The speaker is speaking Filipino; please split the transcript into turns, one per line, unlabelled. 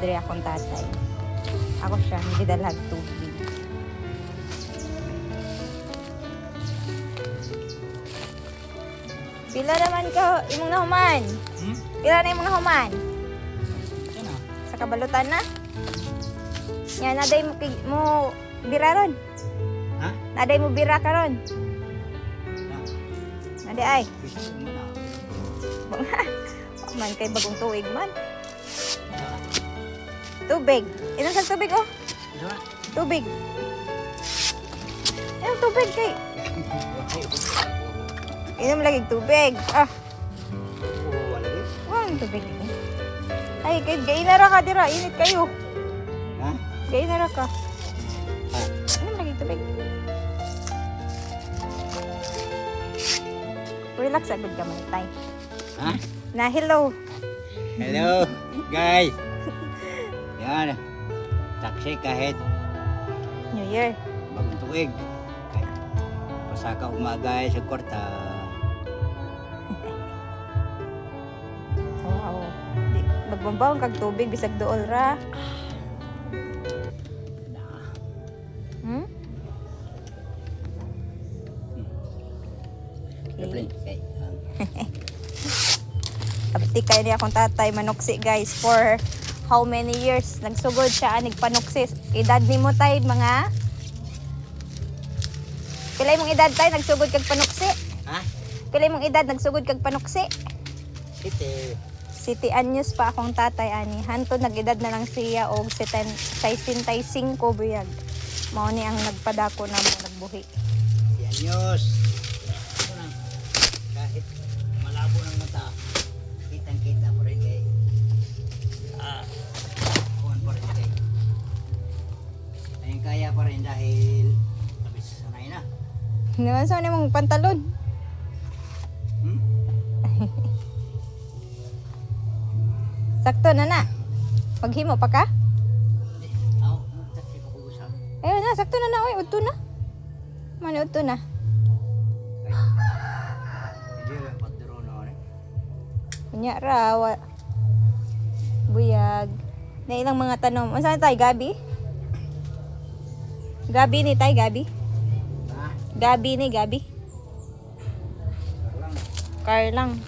diri akong tatay. Ako siya, hindi dalag tubig. Pila naman ka, imong nahuman? Pila na imong nahuman? Sa kabalutan na? Yan, naday mo bira ron.
Ha?
Naday mo bira ka ron. Naday ay. Man kay bagong tuig man. Tubig. Ilang sa tubig oh? Tubig. Ilang tubig kay? Inom lagi tubig. Ah. Wang tubig. Ay, kay gainara ka dira, init kayo.
Ha?
Gainara ka. Inom lagi tubig. Relax agad ka man, tay.
Ha?
Na hello.
Hello, guys. Yan. Taksi kahit
New Year.
bagong tuig. Kahit pasaka umaga sa kwarta.
Wow. Di, magbambawang kag tubig bisag dool ra. Hmm?
Daplin.
Okay. Abti kayo niya akong tatay manuksi guys for how many years nagsugod siya anig panuksi. Edad ni mo tay mga pilay mong edad tay nagsugod kag panuksi?
Ha?
Pilay mong edad nagsugod kag panuksi?
City.
Anyos pa akong tatay ani. Hantod nag-edad na lang siya og 65 buyag. Mao ni ang nagpadako na mo nagbuhi.
Si Anyos. Ito na. Kahit malabo ng mata, kitang-kita pa rin kay kuhan pa rin kay ayun kaya pa rin dahil labis sanay na.
Naman sa mong pantalon.
Hmm?
Sakto na na. Maghimo pa ka?
Ako, taksi pa ko usap.
Ayun na, sakto na na. Uy, udto na. Mani, udto na.
Hindi lang patro na rin.
Kunya rawa. Buyag. Na ilang mga tanong. Saan tayo, Gabi? Gabi ni tayo, Gabi?
Ha?
Gabi ni, Gabi?
Lang.
Car lang.